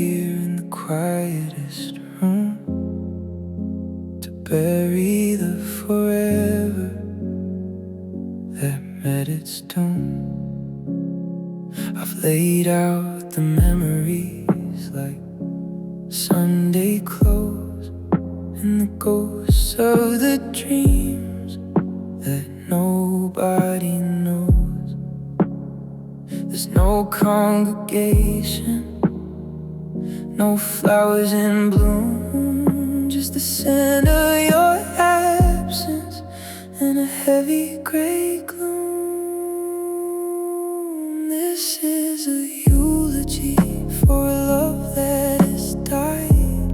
here in the quietest room to bury the forever that met its doom. I've laid out the memories like Sunday clothes and the ghosts of the dreams that nobody knows. There's no congregation, no flowers in bloom, just the scent of your absence and a heavy gray gloom. This is a eulogy for a love that has died,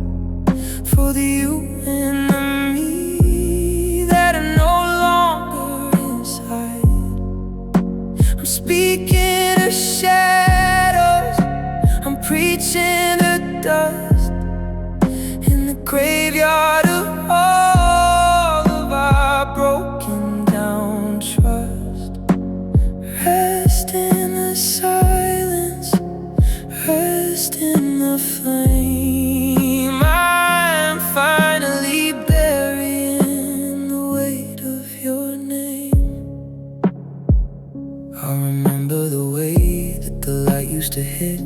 for the you and the me that are no longer inside. I'm speaking to shadows, I'm preaching to dust in the graveyard of all of our broken down trust. Rest in the silence, rest in the flame. I'm finally burying the weight of your name. I remember the way that the light used to hit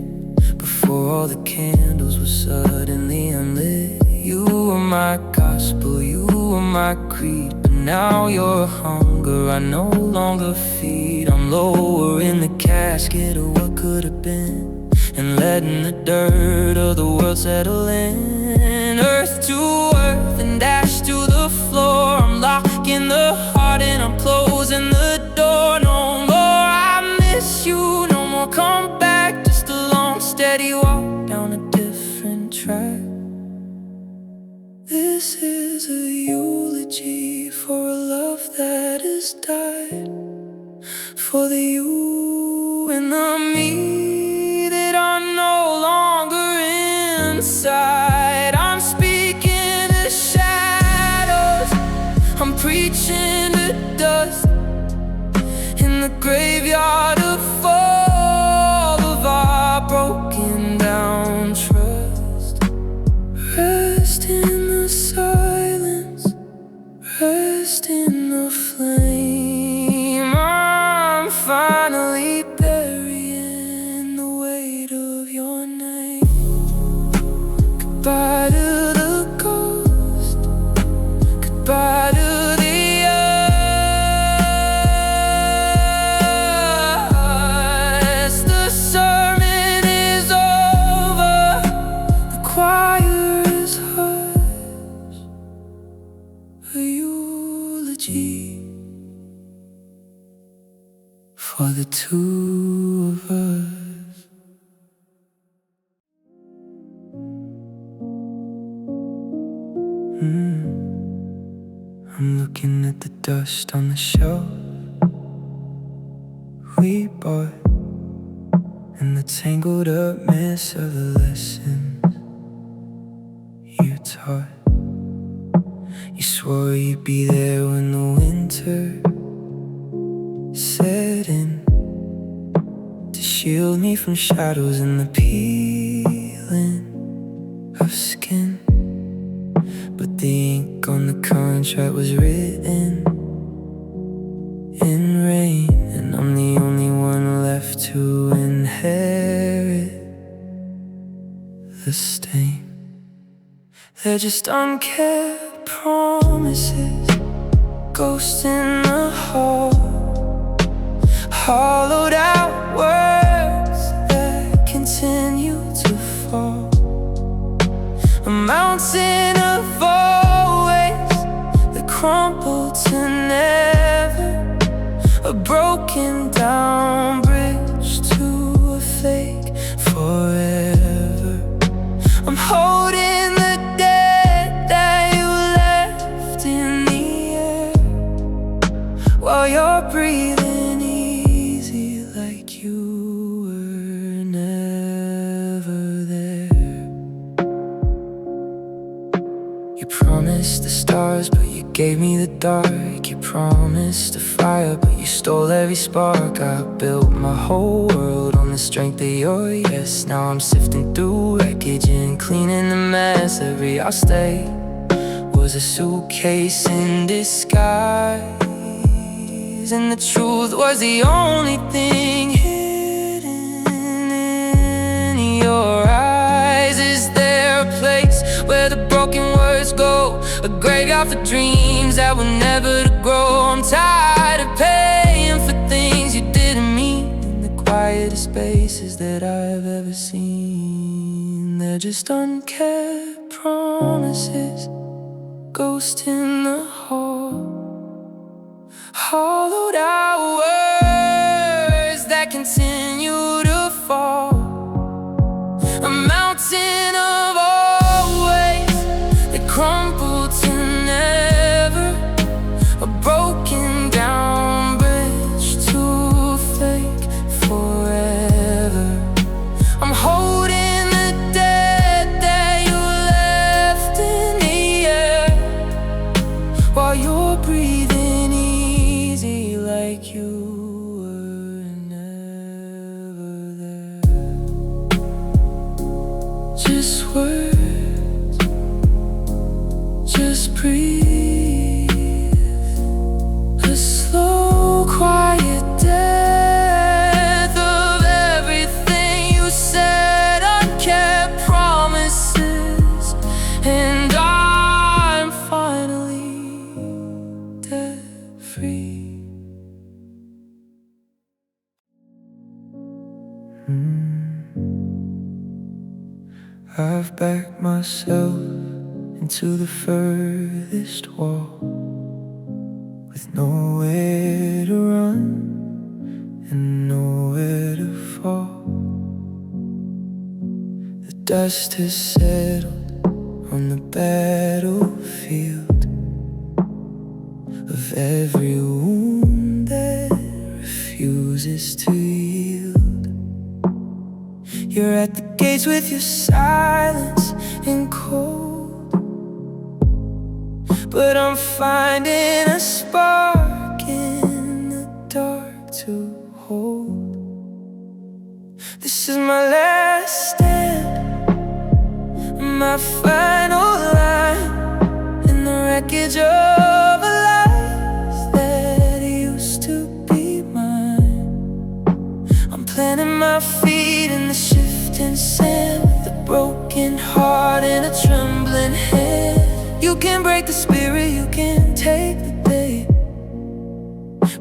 before all the candles were suddenly unlit. You were my gospel, you were my creed, but now you're a hunger I no longer feed. I'm lower in the casket of what could have been, and letting the dirt of the world settle in. Earth to earth and ash to the floor. I'm locking the heart and I'm closing the door. No more I miss you, no more come back, just a long steady walk down a different track. This is a eulogy for a love that has died, for the you and the me that are no longer inside. I'm speaking to shadows, I'm preaching to dust in the graveyard of all of our broken down trust. Rest in the silence, rest in the flame. I'm finally burying the weight of your name. Goodbye to the ghost, goodbye to the us. The sermon is over, the choir is hushed. A eulogy for the two of us. I'm looking at the dust on the shelf we bought, and the tangled up mess of the lessons you taught. You swore you'd be there when the winter set in, to shield me from shadows and the peeling of skin. But the ink on the contract was written in rain, and I'm the only one left to inherit the stain. They're just unkept promises, ghosts in the hall, hollowed out words that continue to fall. A mountain of always that crumbled to never, a broken down bridge to a fake forever. I'm holding the dead that you left in the air, while you're breathing easy like you were never there. You promised the stars, but you gave me the dark. You promised the fire, but you stole every spark. I built my whole world on on the strength of your yes. Now I'm sifting through wreckage and cleaning the mess. Every I'll stay was a suitcase in disguise, and the truth was the only thing hidden in your eyes. Is there a place where the broken words go? A graveyard for dreams that were never to grow. I'm tired of paying for things you didn't mean. In the quietest spaces that I've ever seen, they're just unkept promises, ghost in the hall, hollowed out words that continue to fall. A mountain of always that crumble to never, a broken down bridge to fake forever. I'm holding the dead that you left in the air, while you're breathing easy like you were never there. Just words, just breathe. A slow, quiet death of everything you said, unkept promises, and I'm finally debt free. I've backed myself into the furthest wall, with nowhere to run and nowhere to fall. The dust has settled on the battlefield of every wound that refuses to yield. You're at the gates with your silence and cold, but I'm finding a spark in the dark to hold. This is my last stand, my final line, in the wreckage of a life that used to be mine. I'm planting my feet in the shifting sand, with a broken heart and a trembling hand. You can break the spirit, you can take the day,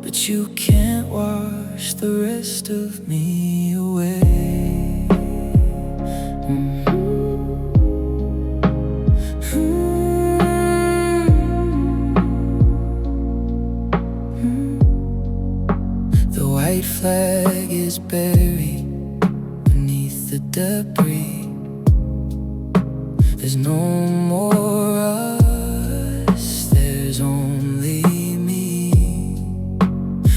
but you can't wash the rest of me away. The white flag is buried beneath the debris. There's no more us, there's only me.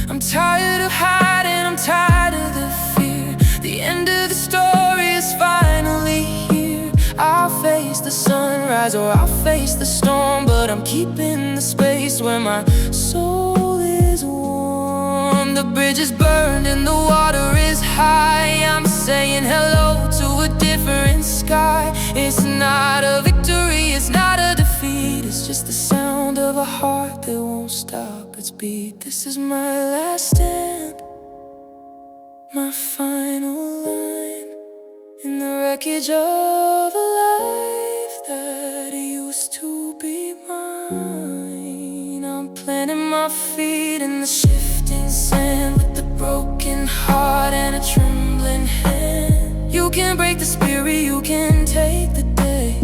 I'm tired of hiding, I'm tired of the fear. The end of the story is finally here. I'll face the sunrise or I'll face the storm, but I'm keeping the space where my soul is warm. The bridge is burned and the water is high. I'm saying hello to a different sky. It's not a victory, it's not a defeat, it's just the sound of a heart that won't stop its beat. This is my last stand, my final line, in the wreckage of a life that used to be mine. I'm planting my feet in the shifting sand, with a broken heart and a trembling hand. You can break the spirit, you can take the day,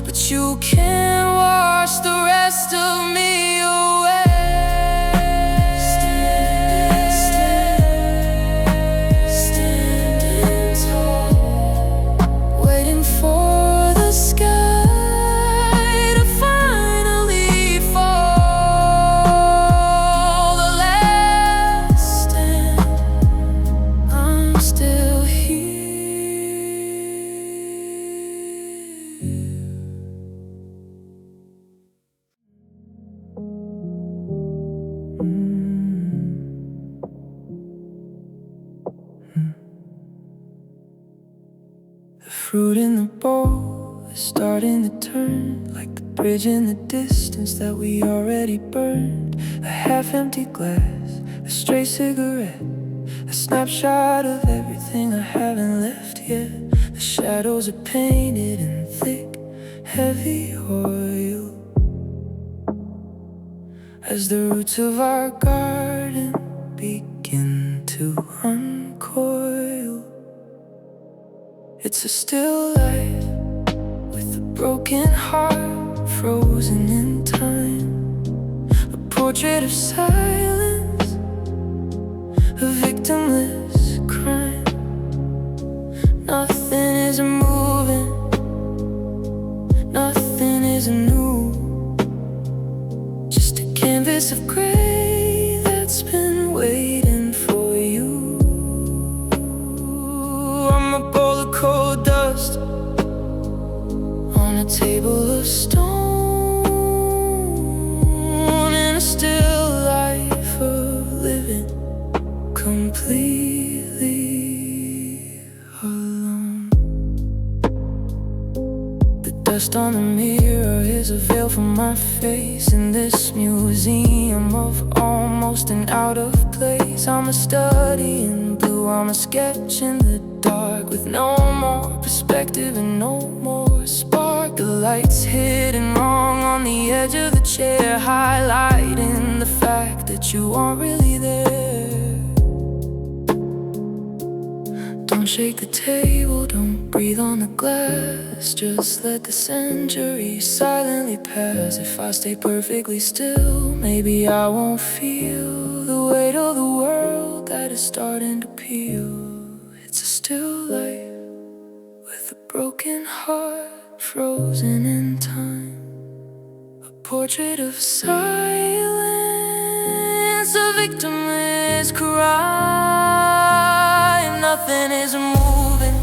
but you can't wash the rest of me away. Standing tall, waiting for the sky to finally fall. The last stand, I'm still here. fruit in the bowl is starting to turn, like the bridge in the distance that we already burned. A half-empty glass, a stray cigarette, a snapshot of everything I haven't left yet. The shadows are painted in thick, heavy oil as the roots of our garden begin to uncoil. It's a still life with a broken heart frozen in time, a portrait of silence, a victimless crime. Nothing is moving, nothing is new, just a canvas of gray that's been waiting for you. I'm a bowl of cold dust on a table of stone, in a still life of living completely alone. The dust on the mirror is a veil from my face in this museum of almost and out of place. I'm a study in blue, I'm a sketch in the dark, with no more perspective and no more spark. The light's hidden wrong on the edge of the chair, highlighting the fact that you aren't really there. Don't shake the table, don't breathe on the glass, just let the centuries silently pass. If I stay perfectly still, maybe I won't feel the weight of the world that is starting to peel. It's a still life with a broken heart frozen in time, a portrait of silence, a victimless crime. Nothing is moving,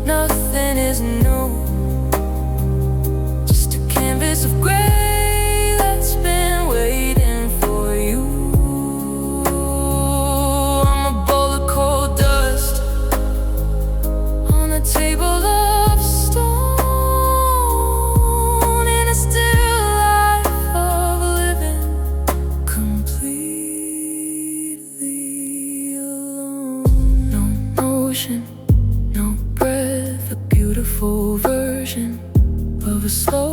nothing is new, just a canvas of gray that's been waiting for you. I'm a bowl of cold dust on a table of stone, in a still life of living completely alone. No motion, no breath, a beautiful version of a slow,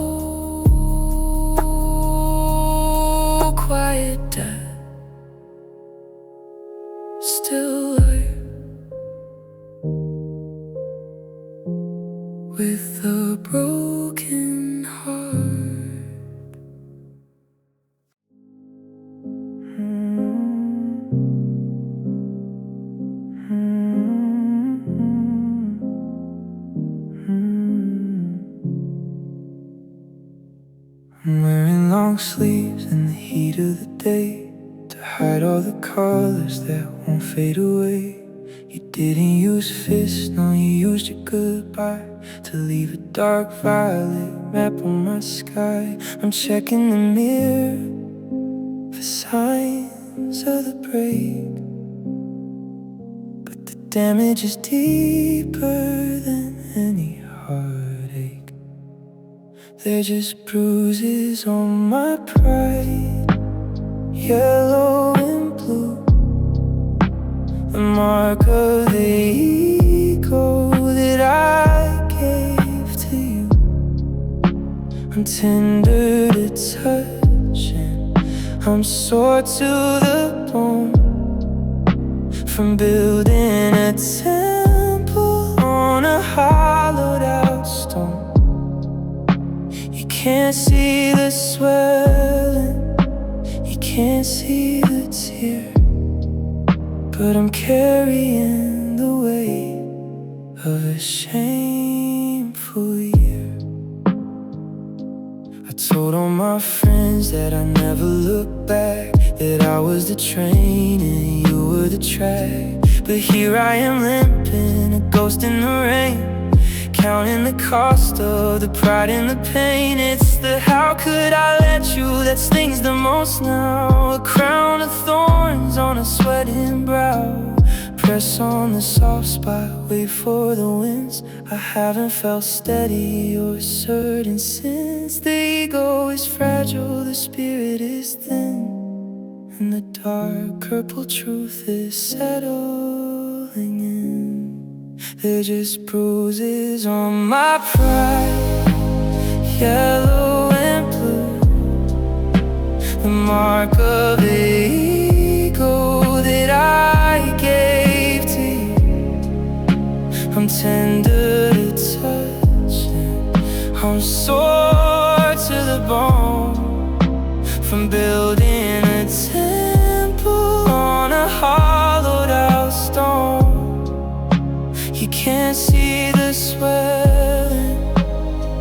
quiet death. Still life with a broken heart. I'm wearing long sleeves in the heat of the day to hide all the colors that won't fade away. You didn't use fists, no, you used your goodbye to leave a dark violet map on my sky. I'm checking the mirror for signs of the break, but the damage is deeper than any heartache. They're just bruises on my pride, yellow and blue, the mark of the ego that I gave to you. I'm tender to touch and I'm sore to the bone, from building a temple on a hollowed out stone. You can't see the swelling, you can't see the tear, but I'm carrying the weight of a shameful year. I told all my friends that I never look back, that I was the train and you were the track. But here I am limping, a ghost in the rain, counting the cost of the pride and the pain. It's the how could I let you that stings the most now, a crown of thorns on a sweating brow. press on the soft spot, wait for the winds. I haven't felt steady or certain since. The ego is fragile, the spirit is thin, and the dark purple truth is settling in. They're just bruises on my pride, yellow and blue, the mark of the ego that I gave to you. I'm tender to touch, and I'm sore to the bone from building a temple on a hollowed out stone. You can't see the swelling,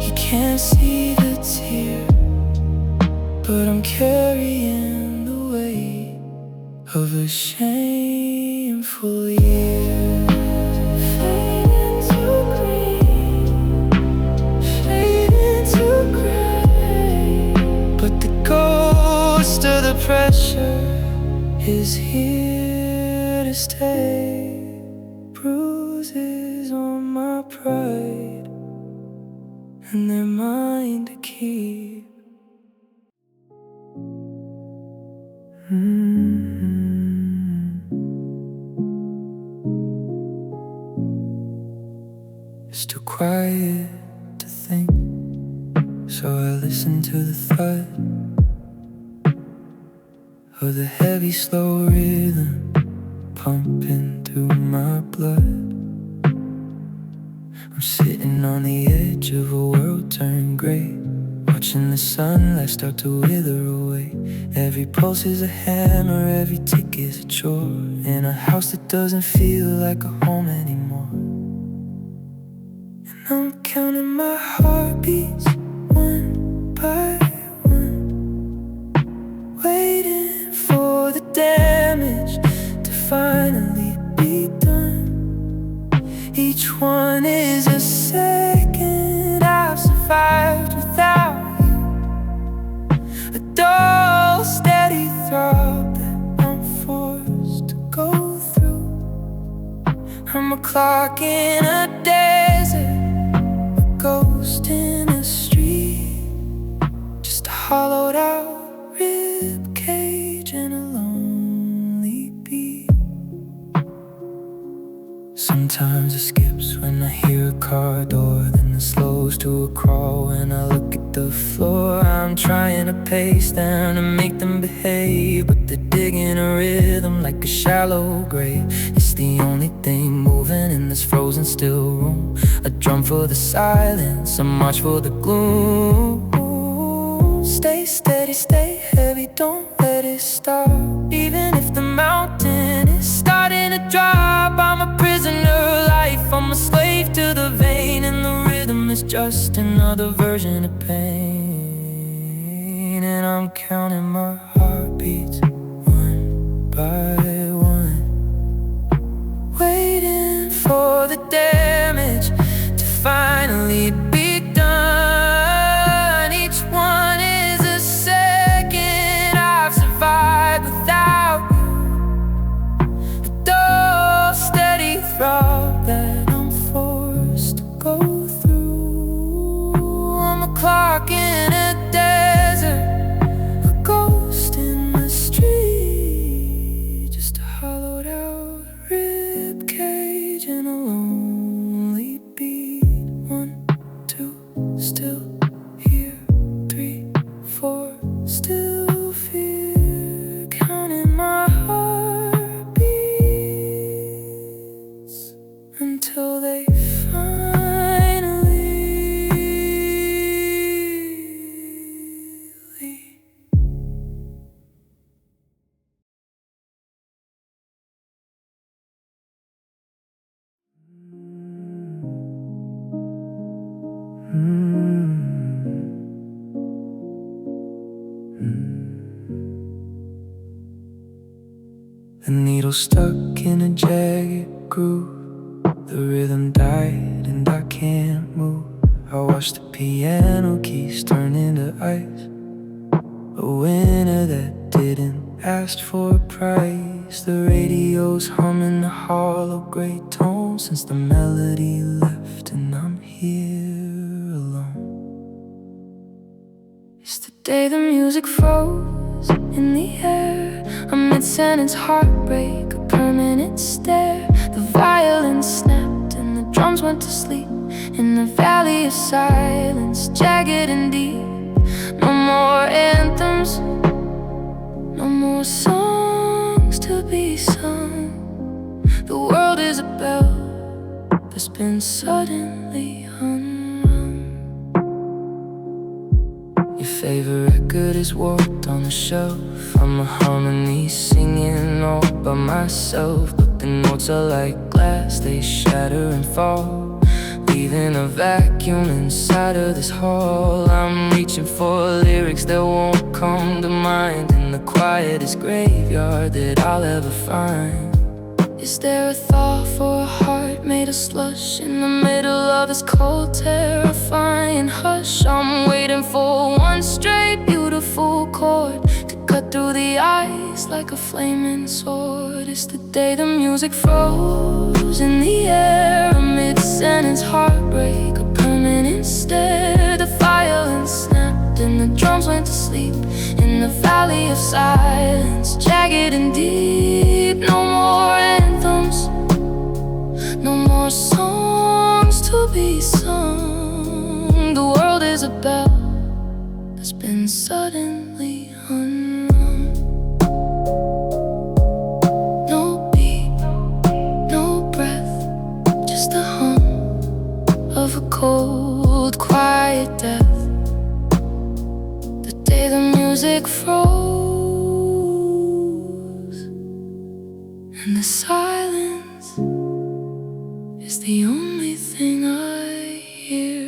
you can't see the tear, but I'm carrying the weight of a shameful year. Fade into green, fade into gray, but the ghost of the pressure is here to stay. Bruises on my pride, and they're mine to keep. It's too quiet to think, so I listen to the thud of the heavy, slow rhythm pumping through my blood. I'm sitting on the edge of a world turned gray, watching the sunlight start to wither away. Every pulse is a hammer, every tick is a chore, in a house that doesn't feel like a home anymore. And I'm counting my heartbeats one by one, waiting for the damage to finally be done. Each one is a second I've survived without you, a dull, steady throb that I'm forced to go through. I'm a clock in a desert, a ghost in a street, just a hollowed out rib cage and a lonely beat. Sometimes it skips when I hear a car door, then it slows to a crawl when I look at the floor. I'm trying to pace them to make them behave, but they're digging a rhythm like a shallow grave. It's the only thing moving in this frozen still room, a drum for the silence, a march for the gloom. Stay steady, stay heavy, don't let it stop. Even if the mountain is starting to drop, I'm a prisoner of life, I'm a slave to the vein, and the rhythm is just another version of pain. And I'm counting my heartbeats one by one, waiting for the damage to finally be done. Each one is a second I've survived without you, a dull, steady throb that I'm forced to go through. I'm a clock in a desert, a ghost in the street, just a hollowed out rib cage and a lonely beat. 1, 2, still here. 3, 4, still fear. Counting my heartbeats until they finally leave. The needle stuck in a jagged groove, the rhythm died and I can't move. I watched the piano keys turn into ice, a winter that didn't asked for a price. The radio's humming the hollow gray tone since the melody left, and I'm here alone. It's the day the music froze in the air, a mid-sentence heartbreak, a permanent stare. The violin snapped and the drums went to sleep in the valley of silence, jagged and deep. No more anthems, no more songs to be sung. The world is a bell that's been suddenly unrung. Your favorite record is warped on the shelf. I'm a harmony singing all by myself, but the notes are like glass, they shatter and fall, leaving a vacuum inside of this hall. I'm reaching for lyrics that won't come to mind in the quietest graveyard that I'll ever find. Is there a thought for a heart made of slush in the middle of this cold, terrifying hush? I'm waiting for one straight, beautiful chord to cut through the ice like a flaming sword. It's the day the music froze in the air, a mid-sentence heartbreak, a permanent stare. The violin snapped and the drums went to sleep in the valley of silence, jagged and deep. No more anthems, no more songs to be sung. The world is a bell that's been suddenly unrung. No beat, no breath, just the hum of a cold, quiet death. The day the music froze and the silence is the only thing I hear.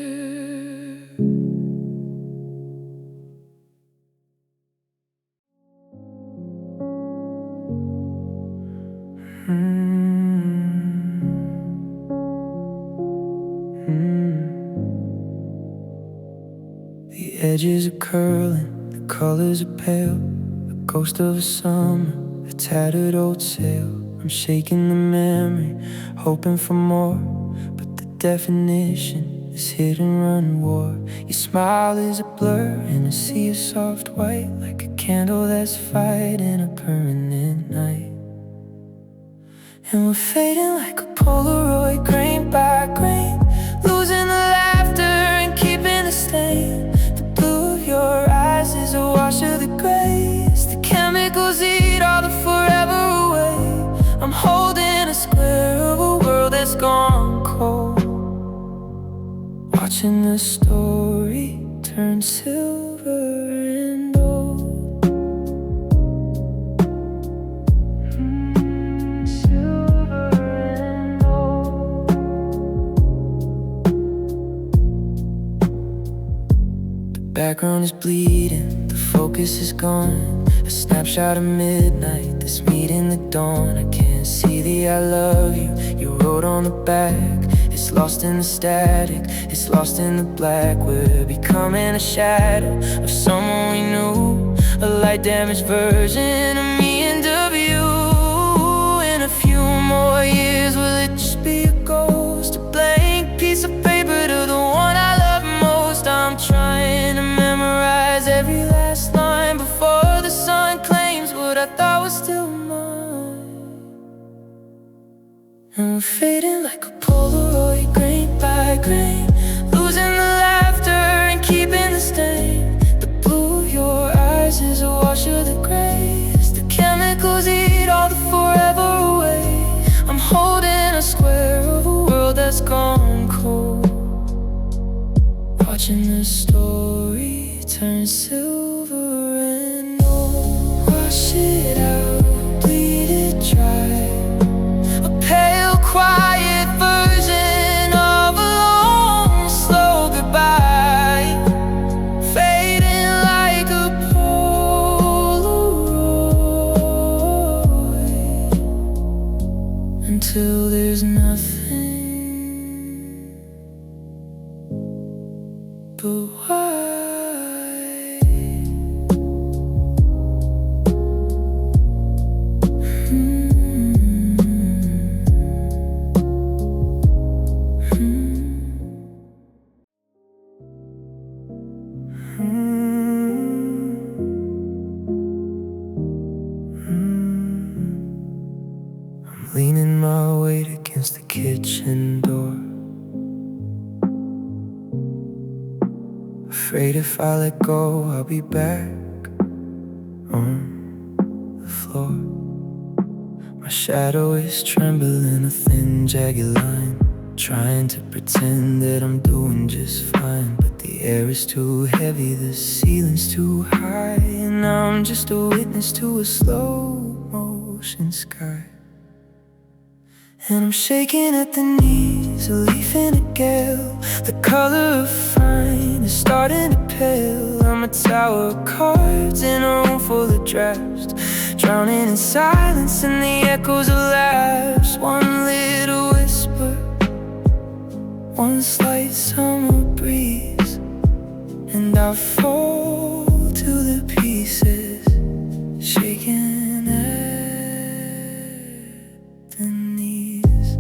The edges are curling, the colors are pale, a ghost of a summer, a tattered old sail. I'm shaking the memory, hoping for more, but the definition is hit and run war. Your smile is a blur in a sea of soft white, like a candle that's fighting a permanent night. And we're fading like a Polaroid, grain by grain, losing the laughter and keeping the stain. The blue of your eyes is a wash of the grays. The chemicals eat all the forever away. I'm holding a square of a world that's gone cold, watching the story turn silver and old. Silver and old. The background is bleeding, the focus is gone. A snapshot of midnight, this meeting the dawn. I can't see the I love you you wrote on the back. It's lost in the static, it's lost in the black. We're becoming a shadow of someone we knew, a light damaged version of me and of you. In a few more years, will it just be a ghost, a blank piece of paper to the one I love most? I'm trying to memorize every last line before the sun claims what I thought was still mine. And we're fading like a Polaroid, grain by grain, losing the laughter and keeping the stain. The blue of your eyes is a wash of the grays. The chemicals eat all the forever away. I'm holding a square of a world that's gone cold, watching the story turn silver and old. Wash it out, bleed it dry, a pale, quiet version of a long, slow goodbye, fading like a Polaroid, until there's nothing but white. afraid if I let go, I'll be back on the floor. My shadow is trembling, a thin, jagged line, trying to pretend that I'm doing just fine. But the air is too heavy, the ceiling's too high, and I'm just a witness to a slow motion sky. And I'm shaking at the knees, a leaf in a gale. The color of fine is starting to pale. I'm a tower of cards in a room full of drafts, drowning in silence and the echoes of laughs. One little whisper, one slight summer breeze, and I fall to the pieces, shaking at the knees.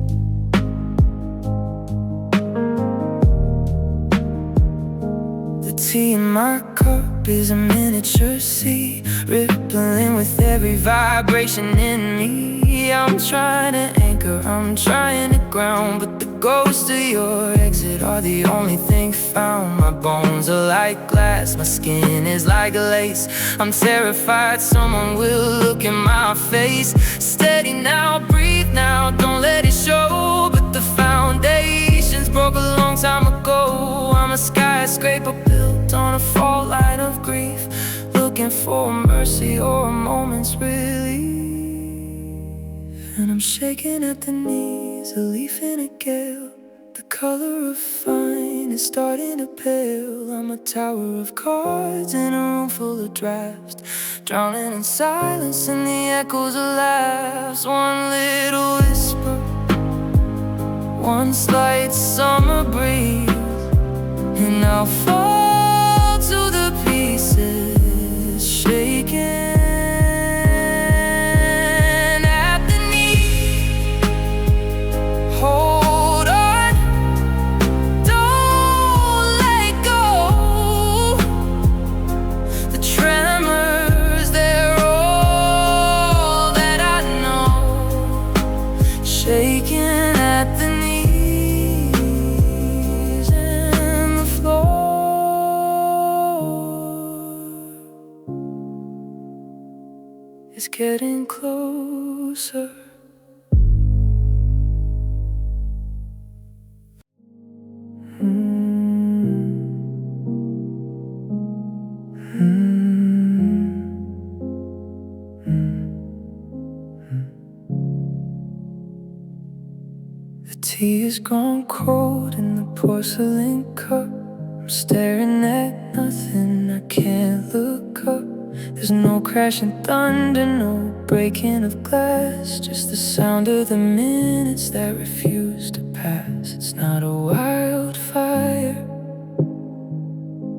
The tea in my cup is a miniature sea, rippling with every vibration in me. I'm trying to anchor, I'm trying to ground, but the ghosts of your exit are the only thing found. My bones are like glass, my skin is like lace. I'm terrified someone will look in my face. Steady now, breathe now, don't let it show. But the foundations broke a long time ago. I'm a skyscraper built on a fault line of grief, looking for mercy or a moment's relief. And I'm shaking at the knees, a leaf in a gale. The color of fine is starting to pale. I'm a tower of cards in a room full of drafts, drowning in silence and the echoes of laughs. One little whisper, one slight summer breeze, and I'll fall to the pieces, shaking at the knee. Hold on, don't let go. The tremors, they're all that I know, shaking at the knees and the floor. It's getting closer. The tea is grown cold in the porcelain cup. I'm staring at nothing, I can't look up. There's no crashing thunder, no breaking of glass, just the sound of the minutes that refuse to pass. It's not a wildfire,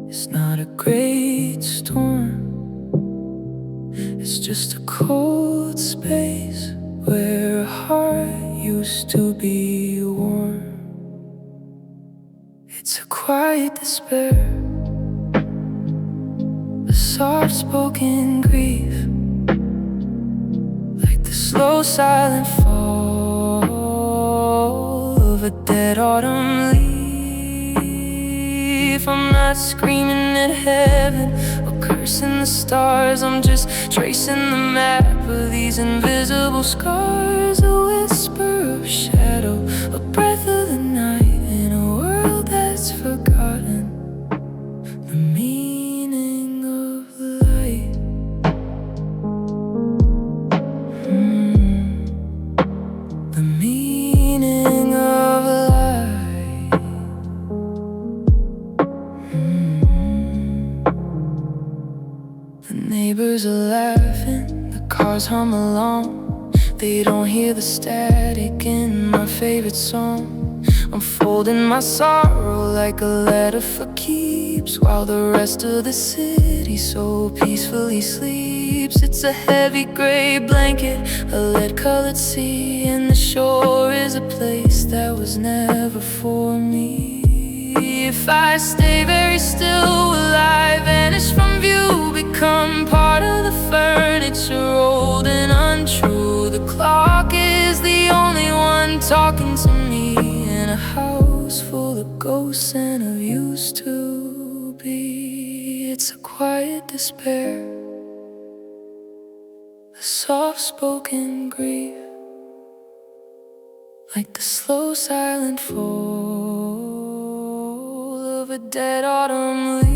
it's not a great storm. It's just a cold space where a heart used to be warm. It's a quiet despair, a soft-spoken grief, like the slow silent fall of a dead autumn leaf. I'm not screaming at heaven or cursing the stars, I'm just tracing the map of these invisible scars. A whisper of shadow, a breath of the night, in a world that's forgotten the meaning of light. The meaning of light. The neighbors are laughing, the cars hum along. They don't hear the static in my favorite song. I'm folding my sorrow like a letter for keeps, while the rest of the city so peacefully sleeps. It's a heavy gray blanket, a lead-colored sea, and the shore is a place that was never for me. If I stay very still, will I vanish from view, become part of the furniture, old and untrue? The clock is the only one talking to me in a house full of ghosts and of used to be. It's a quiet despair, a soft-spoken grief, like the slow silent fall of a dead autumn leaf.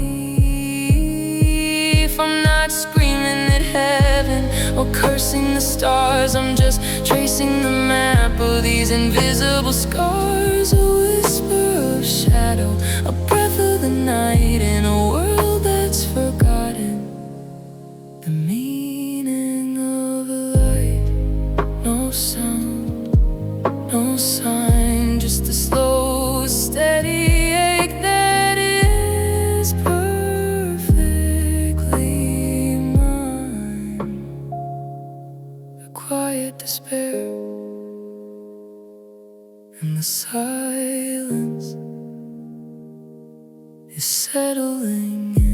I'm not screaming at heaven or cursing the stars, I'm just tracing the map of these invisible scars. A whisper of shadow, a breath of the night in a world that's forgotten the meaning of life. No sound, no sign, just a slow, steady ache that is perfectly mine. A quiet despair, and the silence is settling in.